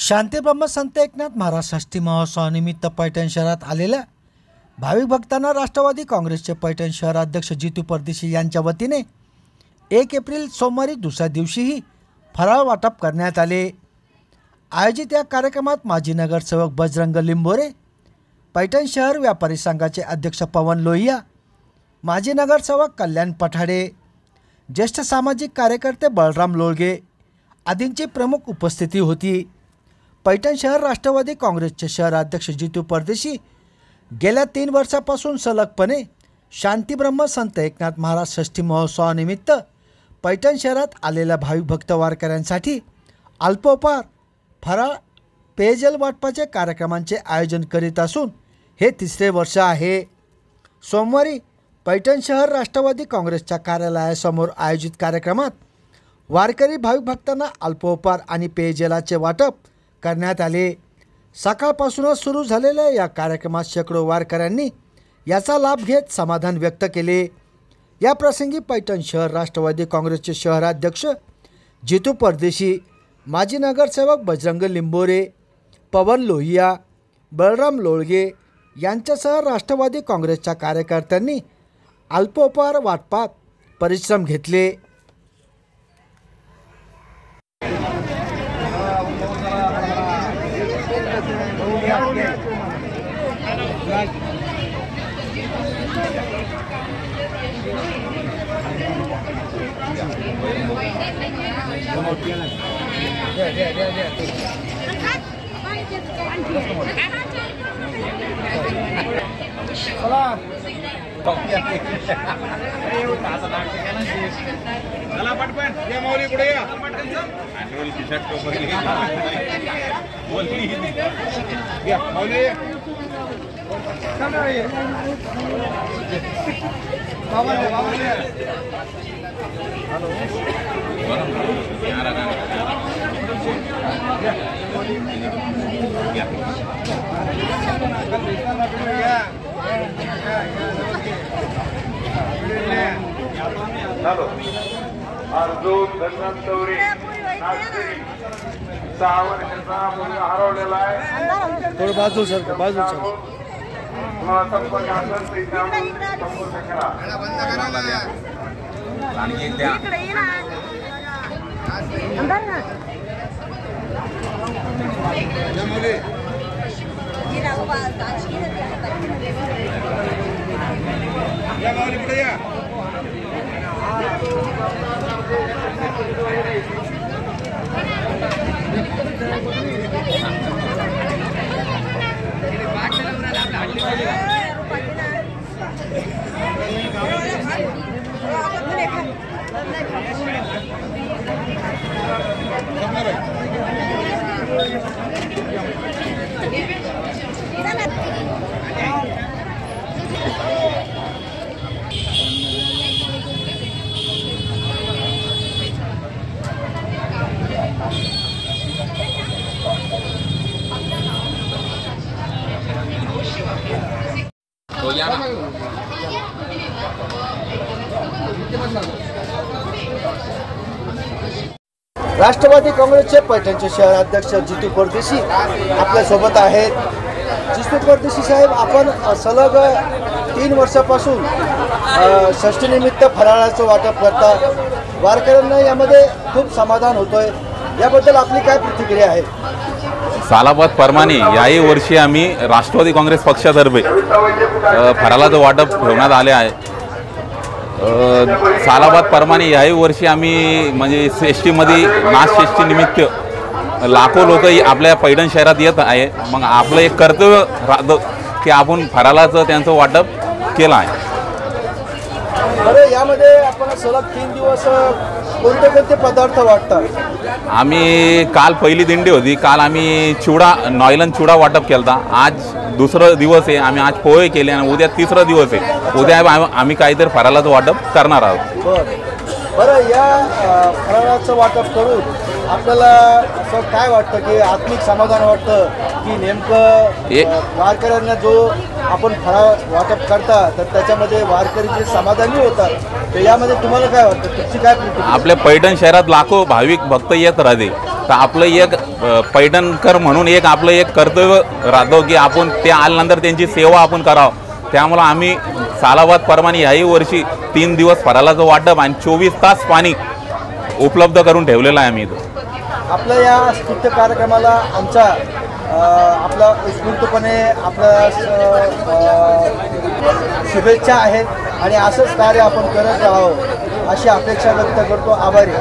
शांती ब्रह्मसंत एकनाथ महाराज षष्ठी महोत्सवानिमित्त पैठण शहरात आलेल्या भाविक भक्तांना राष्ट्रवादी काँग्रेसचे पैठण शहर अध्यक्ष जितू परदेशी यांच्या वतीने 1 एप्रिल सोमवारी दुसऱ्या दिवशीही फराळ वाटप करण्यात आले। आयोजित या कार्यक्रमात माजी नगरसेवक बजरंग लिंबोरे, पैठण शहर व्यापारी संघाचे अध्यक्ष पवन लोहिया, माजी नगरसेवक कल्याण पठाडे, ज्येष्ठ सामाजिक कार्यकर्ते बळराम लोळगे आदींची प्रमुख उपस्थिती होती। पैठण शहर राष्ट्रवादी काँग्रेसचे शहर अध्यक्ष जितू परदेशी गेल्या 3 वर्षापासून सलगपणे शांती ब्रह्मसंत एकनाथ महाराज षष्ठी महोत्सवानिमित्त पैठण शहरात आलेल्या भाविक भक्त वारकऱ्यांसाठी अल्पोपहार, फराळ, पेयजल वाटपाचे कार्यक्रमांचे आयोजन करीत असून हे 3रे वर्ष आहे। सोमवारी पैठण शहर राष्ट्रवादी काँग्रेसच्या कार्यालयासमोर आयोजित कार्यक्रमात वारकरी भाविक भक्तांना अल्पोपहार आणि पेयजलाचे वाटप करण्यात आले। सकाळपासूनच सुरू झालेल्या या कार्यक्रमात शेकडो वारकऱ्यांनी याचा लाभ घेत समाधान व्यक्त केले। या प्रसंगी पैठण शहर राष्ट्रवादी काँग्रेसचे शहराध्यक्ष जितू परदेशी, माजी नगरसेवक बजरंग लिंबोरे, पवन लोहिया, बळराम लोळगे यांच्यासह राष्ट्रवादी काँग्रेसच्या कार्यकर्त्यांनी अल्पोपहार वाटपात परिश्रम घेतले। चला पटपन या माऊली पुढे या आणि टी-शर्ट टोपरली बोलली या माऊली चला ये बाबा हेलो यार आना चलो अर्जुन धन्वंतरी नागरी 6 वर्षाचा मुलगा हरवलेला आहे। थोडं बाजू सर संपर्क असेल तर संपर्क करा। आणि एक द्या या माऊली पुढे या राष्ट्रवादी काँग्रेसचे पैठणचे शहर अध्यक्ष जितू परदेशी आपल्या सोबत आहेत। जितू परदेशी साहेब, आपण सलग 3 वर्षापासून षष्ठीनिमित्त फराळाचं वाटप करता, वारकऱ्यांना यामध्ये खूप समाधान होतोय, याबद्दल आपली काय प्रतिक्रिया आहे? सालाबाद प्रमाणे याही वर्षी आम्ही राष्ट्रवादी काँग्रेस पक्षातर्फे फराळाचं वाटप ठेवण्यात आले आहे। सालाबाद प्रमाणे याही वर्षी आम्ही म्हणजे षष्ठीमध्ये नाथ निमित्त लाखो लोक आपल्या पैठण शहरात येत आहे। मग आपलं एक कर्तव्य राहतं की आपण फराळाचं त्यांचं वाटप केलं आहे। बरं, यामध्ये आपण सलग 3 दिवस कोणते कोणते पदार्थ वाटतात? आम्ही काल पहिली दिंडी होती, काल आम्ही नॉयलन चिवडा वाटप केला। आज 2रा दिवस आहे, आम्ही आज पोहे केले आणि उद्या 3रा दिवस आहे। उद्या आम्ही काहीतरी फराळाचं वाटप करणार आहोत। बरं, या फराळाचं वाटप करून आपल्याला असं काय वाटतं की आत्मिक समाधान वाटतं की नेमकं वारकऱ्यांना जो आपण फराळ वाटप करता तर त्याच्यामध्ये वारकरी जे समाधानी होतात, तर यामध्ये तुम्हाला काय वाटतं, तुमची काय प्रतिक्रिया? आपल्या पैठण शहरात लाखो भाविक भक्त येत राहते तर आपलं एक पैठणकर म्हणून एक आपलं एक कर्तव्य राहतो की आपण ते आल्यानंतर त्यांची सेवा आपण करावं. त्यामुळं आम्ही सालाबाद प्रमाणे याही वर्षी 3 दिवस फराळाचं वाटप आणि 24 तास पाणी उपलब्ध करून ठेवलेलं आहे आम्ही इथं. आपल्या या स्तुत्य कार्यक्रमाला आमचा आपला उत्स्फूर्तपणे आपल्या शुभेच्छा आहेत आणि असंच कार्य आपण करत राहावं अशी अपेक्षा व्यक्त करतो. आभारी.